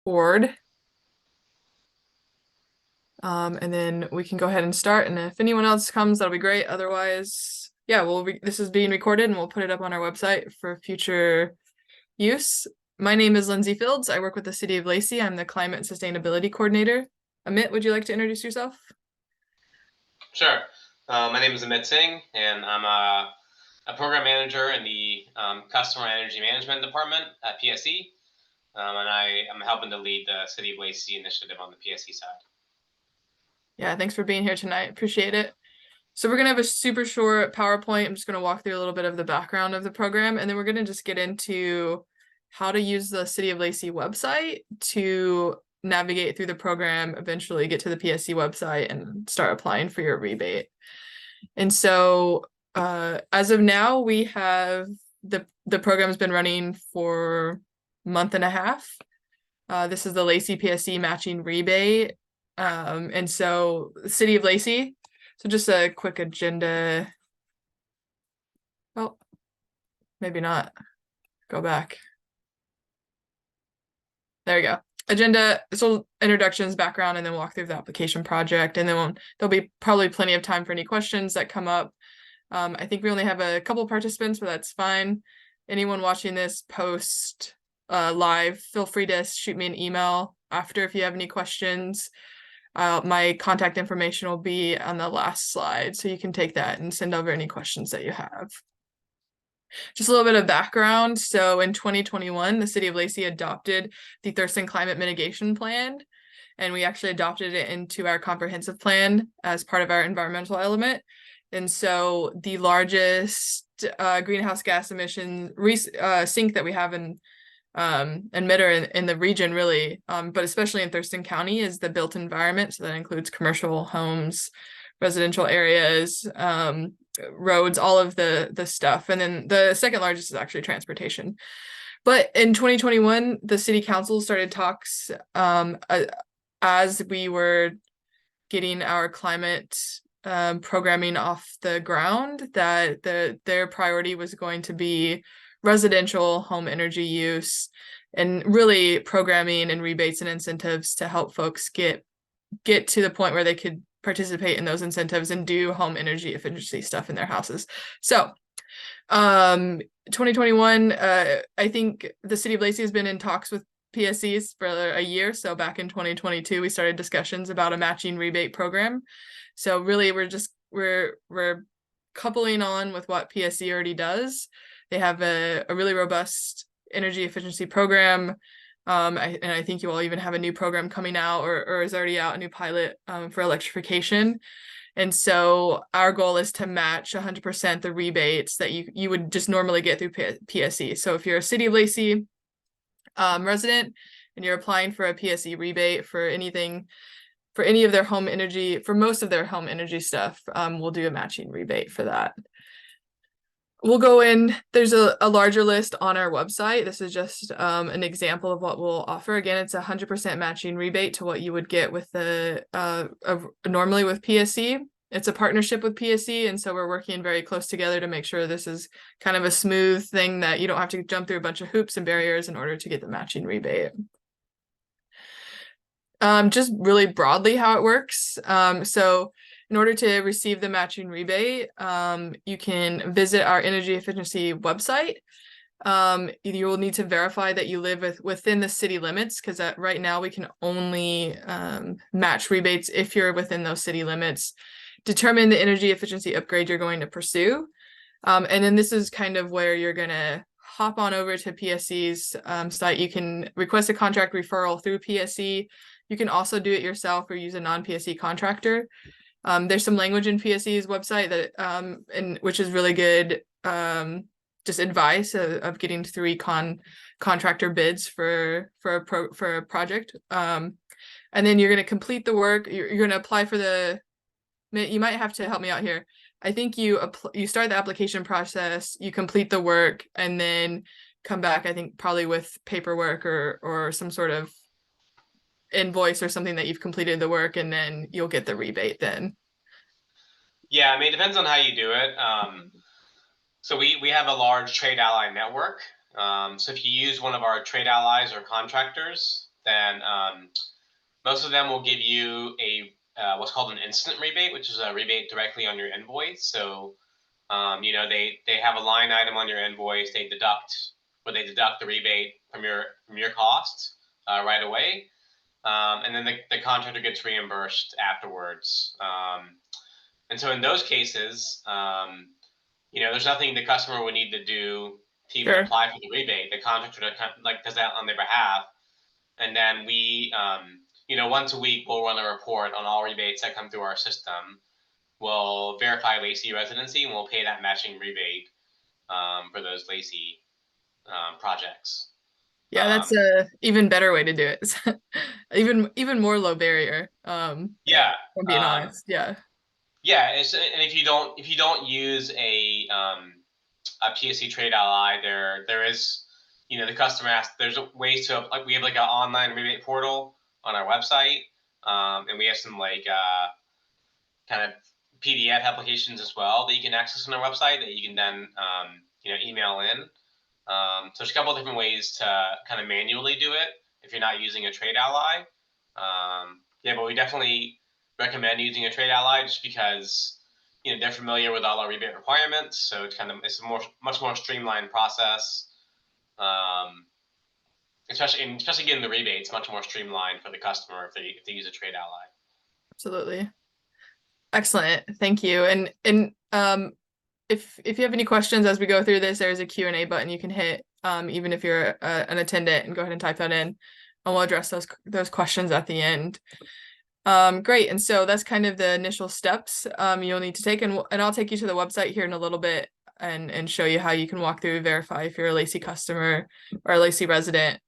board. And then we can go ahead and start. And if anyone else comes, that'll be great. Otherwise, yeah, this is being recorded and we'll put it up on our website for future use. My name is Lindsay Fields. I work with the City of Lacey. I'm the Climate and Sustainability Coordinator. Amit, would you like to introduce yourself? Sure. My name is Amit Singh, and I'm a program manager in the Customer Energy Management Department at PSE, and I am helping to lead the City of Lacey initiative on the PSE side. Yeah, thanks for being here tonight. Appreciate it. So we're gonna have a super short PowerPoint. I'm just gonna walk through a little bit of the background of the program, and then we're gonna just get into how to use the City of Lacey website to navigate through the program, eventually get to the PSC website and start applying for your rebate. And so as of now, we have the program's been running for a month and a half. This is the Lacey PSC matching rebate. And so the City of Lacey, so just a quick agenda. Oh, maybe not. Go back. There we go. Agenda, so introductions, background, and then walk through the application project. And then there'll be probably plenty of time for any questions that come up. I think we only have a couple participants, but that's fine. Anyone watching this post live, feel free to shoot me an email after if you have any questions. My contact information will be on the last slide, so you can take that and send over any questions that you have. Just a little bit of background. So in 2021, the City of Lacey adopted the Thurston Climate Mitigation Plan, and we actually adopted it into our comprehensive plan as part of our environmental element. And so the largest greenhouse gas emission sink that we have in emitter in the region really, but especially in Thurston County, is the built environment. So that includes commercial homes, residential areas, roads, all of the stuff. And then the second largest is actually transportation. But in 2021, the city council started talks as we were getting our climate programming off the ground, that their priority was going to be residential home energy use and really programming and rebates and incentives to help folks get to the point where they could participate in those incentives and do home energy efficiency stuff in their houses. So 2021, I think the City of Lacey has been in talks with PSCs for a year. So back in 2022, we started discussions about a matching rebate program. So really we're coupling on with what PSC already does. They have a really robust energy efficiency program. And I think you all even have a new program coming out or is already out, a new pilot for electrification. And so our goal is to match 100% the rebates that you would just normally get through PSE. So if you're a City of Lacey resident and you're applying for a PSE rebate for anything, for any of their home energy, for most of their home energy stuff, we'll do a matching rebate for that. We'll go in, there's a larger list on our website. This is just an example of what we'll offer. Again, it's 100% matching rebate to what you would get with the normally with PSE. It's a partnership with PSE, and so we're working very close together to make sure this is kind of a smooth thing that you don't have to jump through a bunch of hoops and barriers in order to get the matching rebate. Just really broadly how it works. So in order to receive the matching rebate, you can visit our energy efficiency website. You will need to verify that you live within the city limits, because right now we can only match rebates if you're within those city limits. Determine the energy efficiency upgrade you're going to pursue. And then this is kind of where you're going to hop on over to PSC's site. You can request a contract referral through PSC. You can also do it yourself or use a non-PSC contractor. There's some language in PSC's website that which is really good just advice of getting three contractor bids for a project. And then you're going to complete the work. You're going to apply for you might have to help me out here. I think you start the application process, you complete the work, and then come back, I think probably with paperwork or some sort of invoice or something that you've completed the work, and then you'll get the rebate then. Yeah, I mean, it depends on how you do it. So we have a large trade ally network. So if you use one of our trade allies or contractors, then most of them will give you a what's called an instant rebate, which is a rebate directly on your invoice. So they have a line item on your invoice. They deduct the rebate from your costs right away, and then the contractor gets reimbursed afterwards. And so in those cases, there's nothing the customer would need to do to even Sure. apply for the rebate. The contractor does that on their behalf, and then we, once a week we'll run a report on all rebates that come through our system. We'll verify Lacey residency, and we'll pay that matching rebate for those Lacey projects. Yeah, that's a even better way to do it. Even more low barrier. Yeah, I'm being honest. Yeah. yeah. And if you don't use a PSC Trade Ally, there is, the customer asks. There's ways to we have like an online rebate portal on our website, and we have some kind of PDF applications as well that you can access on our website that you can then email in. So there's a couple of different ways to kind of manually do it if you're not using a Trade Ally. But we definitely recommend using a Trade Ally just because they're familiar with all our rebate requirements, so it's a much more streamlined process. Especially getting the rebates much more streamlined for the customer if they use a Trade Ally. Absolutely. Excellent. Thank you. And if you have any questions as we go through this, there's a Q&A button you can hit, even if you're an attendant, and go ahead and type that in, and we'll address those questions at the end. Great. And so that's kind of the initial steps you'll need to take, and I'll take you to the website here in a little bit and show you how you can walk through, verify if you're a Lacey customer or a Lacey resident,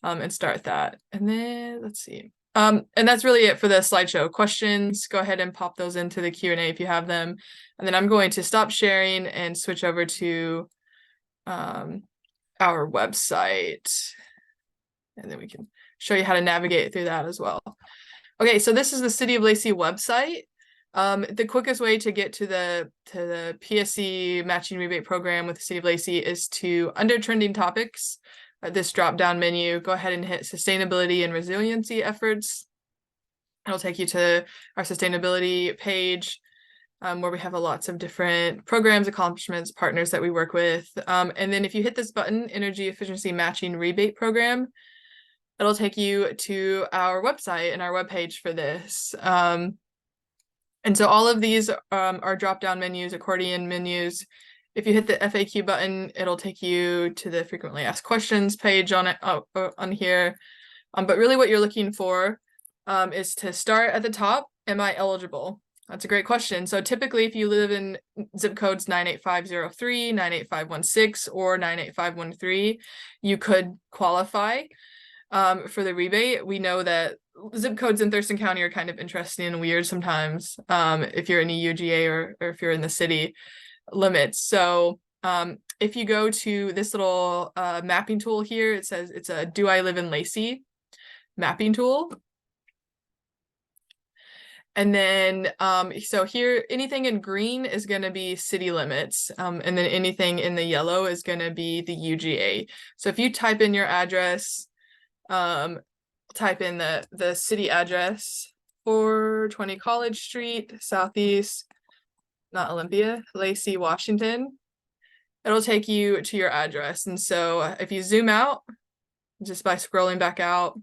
and start that. And then let's see. And that's really it for the slideshow. Questions, go ahead and pop those into the Q&A if you have them. And then I'm going to stop sharing and switch over to our website. And then we can show you how to navigate through that as well. Okay, so this is the City of Lacey website. The quickest way to get to the PSC matching rebate program with the City of Lacey is to, under trending topics, this drop-down menu, go ahead and hit sustainability and resiliency efforts. It'll take you to our sustainability page, where we have lots of different programs, accomplishments, partners that we work with. And then if you hit this button, Energy Efficiency Matching Rebate Program, it'll take you to our website and our webpage for this. And so all of these are drop-down menus, accordion menus. If you hit the FAQ button, it'll take you to the frequently asked questions page on here. But really what you're looking for is to start at the top. Am I eligible? That's a great question. So typically if you live in zip codes 98503, 98516, or 98513, you could qualify for the rebate. We know that zip codes in Thurston County are kind of interesting and weird sometimes, if you're in a UGA or if you're in the city limits. So if you go to this little mapping tool here, it says it's a Do I Live in Lacey mapping tool. And then so here, anything in green is going to be city limits, and then anything in the yellow is going to be the UGA. So if you type in your address, type in the city address, 420 College Street, Southeast, not Olympia, Lacey, Washington, it'll take you to your address. And so if you zoom out, just by scrolling back out,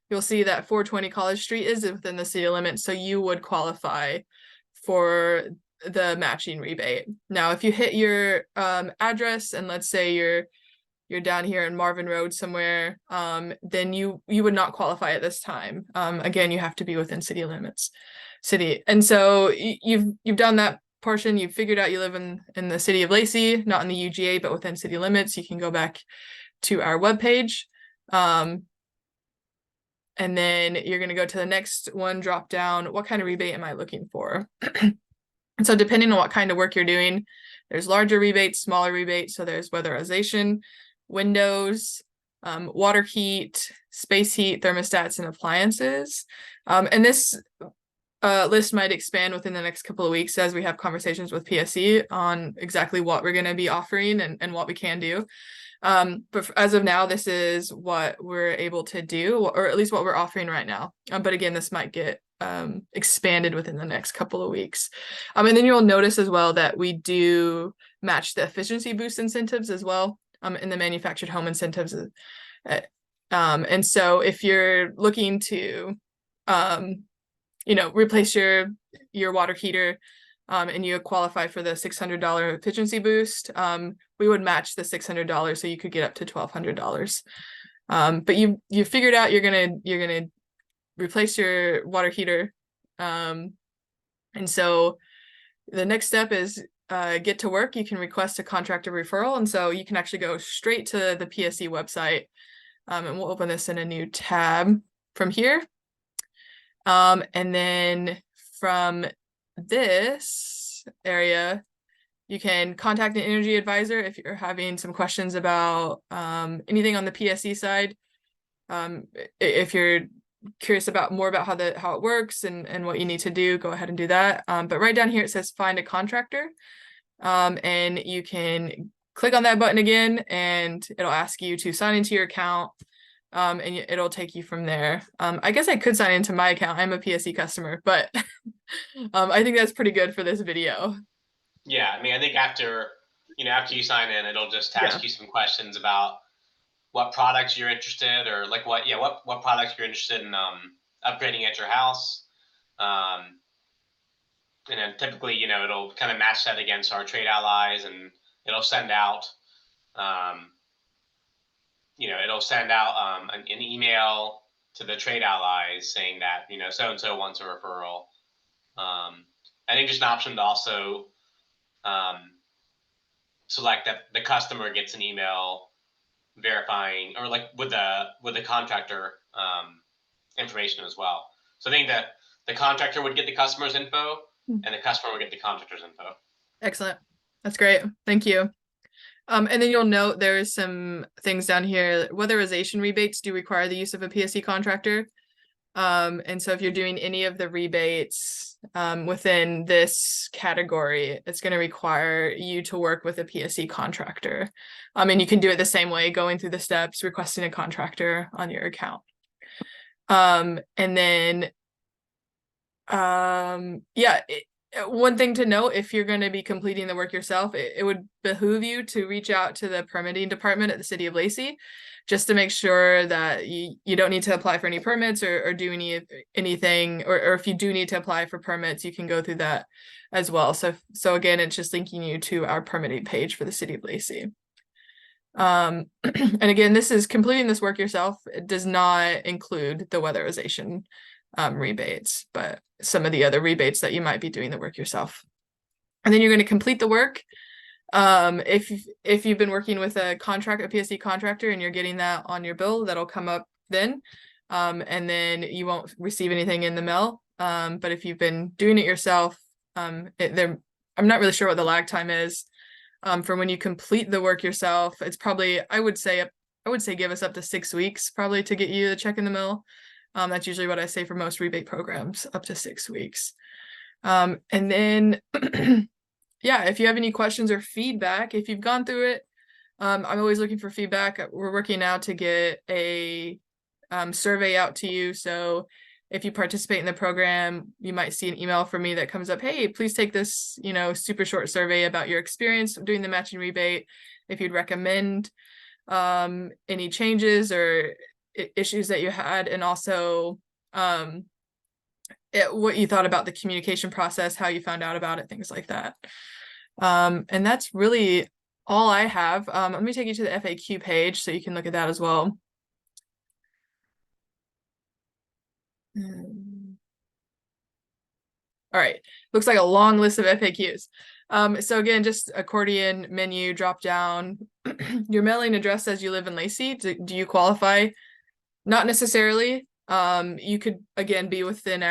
you'll see that 420 College Street is within the city limits, so you would qualify for the matching rebate. Now, if you hit your address, and let's say you're down here in Marvin Road somewhere, then you would not qualify at this time. Again, you have to be within city limits. And so you've done that portion. You've figured out you live in the City of Lacey, not in the UGA, but within city limits. You can go back to our webpage. And then you're going to go to the next one, drop down. What kind of rebate am I looking for? And so depending on what kind of work you're doing, there's larger rebates, smaller rebates. So there's weatherization, windows, water heat, space heat, thermostats, and appliances. And this list might expand within the next couple of weeks as we have conversations with PSE on exactly what we're going to be offering and what we can do. But as of now, this is what we're able to do, or at least what we're offering right now. But again, this might get expanded within the next couple of weeks. And then you'll notice as well that we do match the efficiency boost incentives as well in the manufactured home incentives. And so if you're looking to replace your water heater and you qualify for the $600 efficiency boost, we would match the $600 so you could get up to $1,200. But you figured out you're gonna replace your water heater. And so the next step is get to work. You can request a contractor referral, and so you can actually go straight to the PSE website. And we'll open this in a new tab from here. And then from this area, you can contact an energy advisor if you're having some questions about anything on the PSE side. If you're curious about more about how it works and what you need to do, go ahead and do that. But right down here it says find a contractor, and you can click on that button again, and it'll ask you to sign into your account. And it'll take you from there. I guess I could sign into my account. I'm a PSE customer, but I think that's pretty good for this video. Yeah, I mean, I think after you sign in, it'll just ask you some questions about what products you're interested, or like what products you're interested in upgrading at your house. And then typically, it'll kind of match that against our trade allies, and it'll send out an email to the trade allies saying that, so-and-so wants a referral. I think just an option to also select that the customer gets an email verifying, or like with the contractor information as well. So I think that the contractor would get the customer's info, and the customer would get the contractor's info. Excellent. That's great. Thank you. And then you'll note there's some things down here. Weatherization rebates do require the use of a PSE contractor. And so if you're doing any of the rebates within this category, it's going to require you to work with a PSE contractor. And you can do it the same way, going through the steps, requesting a contractor on your account. And then, one thing to note, if you're going to be completing the work yourself, it would behoove you to reach out to the permitting department at the City of Lacey, just to make sure that you don't need to apply for any permits or do anything, or if you do need to apply for permits, you can go through that as well. So again, it's just linking you to our permitting page for the City of Lacey. And again, this is completing this work yourself. It does not include the weatherization rebates, but some of the other rebates that you might be doing the work yourself. And then you're going to complete the work. If you've been working with a PSE contractor and you're getting that on your bill, that'll come up then. And then you won't receive anything in the mail. But if you've been doing it yourself, I'm not really sure what the lag time is. For when you complete the work yourself, it's probably, I would say give us up to 6 weeks probably to get you the check in the mail. That's usually what I say for most rebate programs, up to 6 weeks. And then, yeah, if you have any questions or feedback, if you've gone through it, I'm always looking for feedback. We're working now to get a survey out to you. So if you participate in the program, you might see an email from me that comes up, hey, please take this, super short survey about your experience doing the matching rebate. If you'd recommend any changes or issues that you had, and also what you thought about the communication process, how you found out about it, things like that. And that's really all I have. Let me take you to the FAQ page so you can look at that as well. All right, looks like a long list of FAQs. So again, just accordion menu drop down. Your mailing address says you live in Lacey. Do you qualify? Not necessarily. You could again be within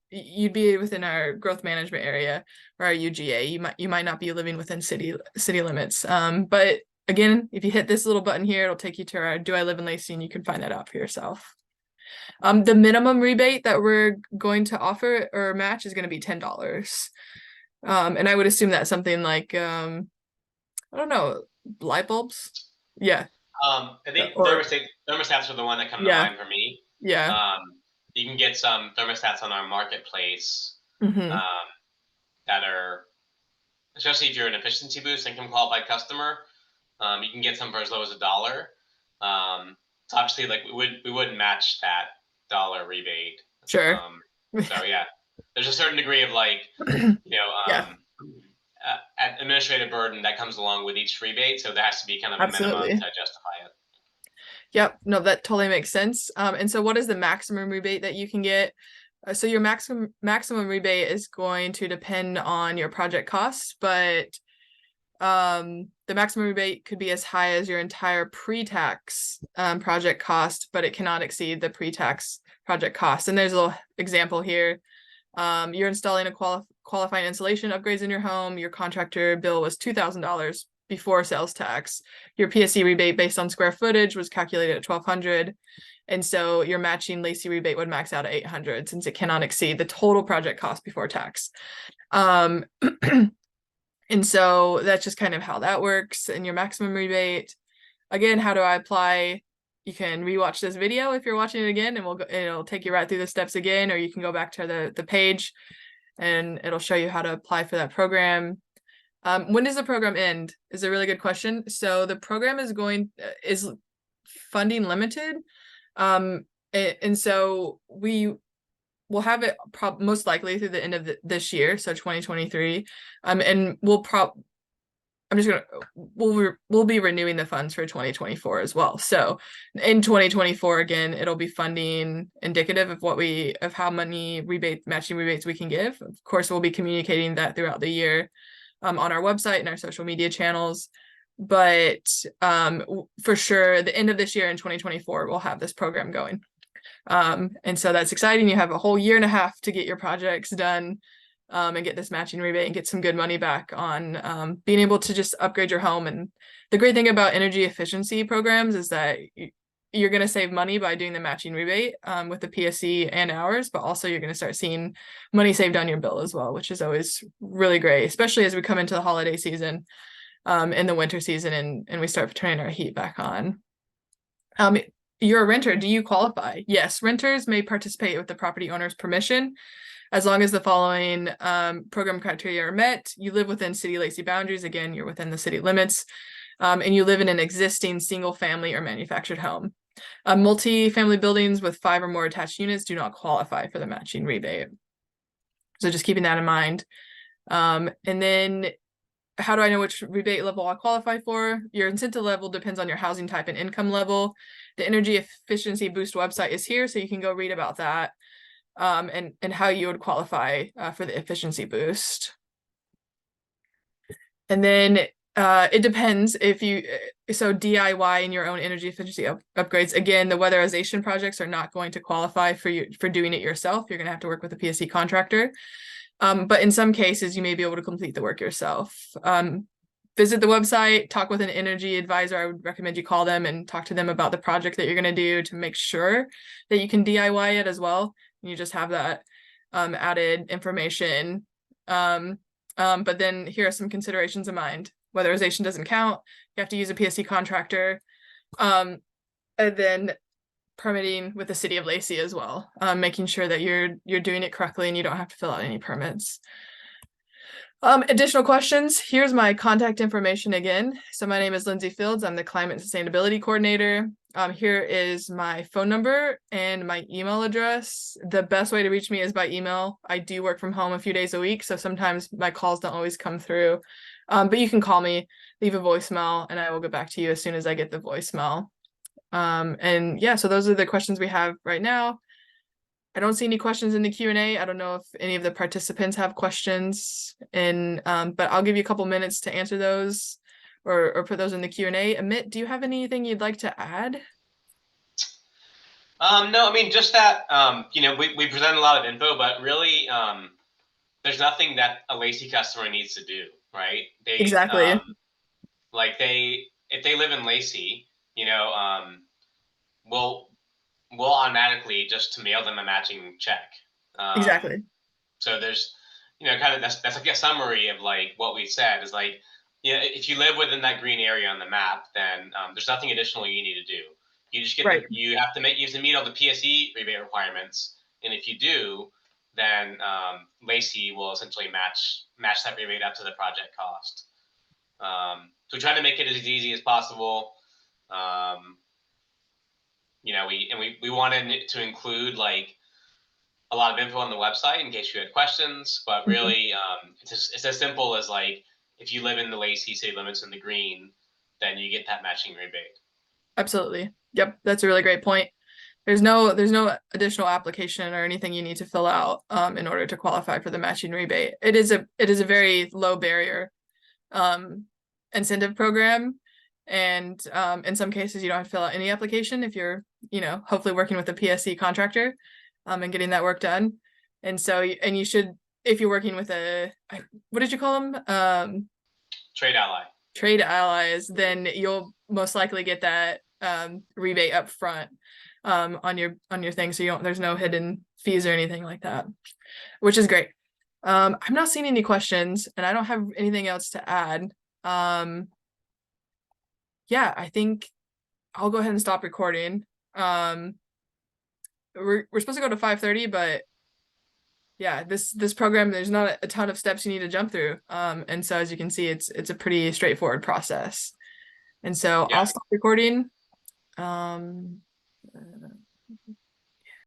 you'd be within our growth management area or our UGA. You might not be living within city limits. But again, if you hit this little button here, it'll take you to our Do I Live in Lacey, and you can find that out for yourself. The minimum rebate that we're going to offer or match is going to be $10. And I would assume that's something like I don't know, light bulbs. Yeah. I think Or thermostats are the one that come to yeah, mind for me. yeah. Um, you can get some thermostats on our marketplace Hmm. um, that are, especially if you're an efficiency boost income qualified customer, you can get some for as low as $1. So obviously, like we wouldn't match that dollar rebate. Sure. Um, so yeah, there's a certain degree of like you know Yeah, administrative burden that comes along with each rebate. So there has to be kind of a minimum absolutely. to justify it. Yep. No, that totally makes sense. And so what is the maximum rebate that you can get? So your maximum rebate is going to depend on your project costs, but the maximum rebate could be as high as your entire pre-tax project cost, but it cannot exceed the pre-tax project cost. And there's a little example here. You're installing a qualifying insulation upgrades in your home. Your contractor bill was $2,000 before sales tax. Your PSC rebate based on square footage was calculated at 1,200. And so your matching Lacey rebate would max out at 800 since it cannot exceed the total project cost before tax. Um, and so that's just kind of how that works. And your maximum rebate, again, how do I apply? You can rewatch this video if you're watching it again, and it'll take you right through the steps again, or you can go back to the page and it'll show you how to apply for that program. When does the program end? Is a really good question. So the program is funding limited, and so we will have it most likely through the end of this year, so 2023, and I'm just gonna we'll be renewing the funds for 2024 as well. So in 2024 again, it'll be funding indicative of how many matching rebates we can give. Of course, we'll be communicating that throughout the year on our website and our social media channels. But for sure, the end of this year in 2024, we'll have this program going. And so that's exciting. You have a whole year and a half to get your projects done and get this matching rebate and get some good money back on being able to just upgrade your home. And the great thing about energy efficiency programs is that you're going to save money by doing the matching rebate with the PSC and ours, but also you're going to start seeing money saved on your bill as well, which is always really great, especially as we come into the holiday season in the winter season and we start turning our heat back on. You're a renter. Do you qualify? Yes, renters may participate with the property owner's permission as long as the following program criteria are met. You live within City of Lacey boundaries. Again, you're within the city limits. And you live in an existing single family or manufactured home. Multi-family buildings with 5 or more attached units do not qualify for the matching rebate. So just keeping that in mind. And then how do I know which rebate level I qualify for? Your incentive level depends on your housing type and income level. The Energy Efficiency Boost website is here, so you can go read about that and how you would qualify for the efficiency boost. And then it depends if you, so DIY and your own energy efficiency upgrades. Again, the weatherization projects are not going to qualify for you for doing it yourself. You're going to have to work with a PSC contractor. But in some cases, you may be able to complete the work yourself. Visit the website, talk with an energy advisor. I would recommend you call them and talk to them about the project that you're going to do to make sure that you can DIY it as well. And you just have that added information. But then here are some considerations in mind. Weatherization doesn't count. You have to use a PSC contractor. And then permitting with the City of Lacey as well, making sure that you're doing it correctly and you don't have to fill out any permits. Additional questions, here's my contact information again. So my name is Lindsay Fields. I'm the Climate Sustainability Coordinator. Here is my phone number and my email address. The best way to reach me is by email. I do work from home a few days a week, so sometimes my calls don't always come through. But you can call me, leave a voicemail, and I will get back to you as soon as I get the voicemail. And yeah, so those are the questions we have right now. I don't see any questions in the Q&A. I don't know if any of the participants have questions, but I'll give you a couple minutes to answer those or put those in the Q&A. Amit, do you have anything you'd like to add? No, I mean, just that, we present a lot of info, but really, there's nothing that a Lacey customer needs to do, right? Exactly. If they live in Lacey, we'll will automatically just to mail them a matching check. Exactly. So there's, kind of that's like a summary of like what we said is like, yeah, if you live within that green area on the map, then there's nothing additional you need to do. You just get Right. you have to meet all the PSE rebate requirements, and if you do, then Lacey will essentially match that rebate up to the project cost. So we try to make it as easy as possible. Um, we wanted to include like a lot of info on the website in case you had questions, but Mhm. really, it's as simple as like if you live in the Lacey city limits in the green, then you get that matching rebate. Absolutely. Yep, that's a really great point. There's no additional application or anything you need to fill out in order to qualify for the matching rebate. It is a very low barrier um, incentive program, and in some cases you don't have to fill out any application if you're hopefully working with a PSC contractor and getting that work done. And so and you should, if you're working with what did you call them, Trade ally. trade allies, then you'll most likely get that rebate up front on your thing, so you don't there's no hidden fees or anything like that, which is great. I'm not seeing any questions, and I don't have anything else to add. um yeah, I think I'll go ahead and stop recording. We're supposed to go to 5:30, but yeah, this program, there's not a ton of steps you need to jump through, and so as you can see, it's a pretty straightforward process. And so Yeah. I'll stop recording. Um,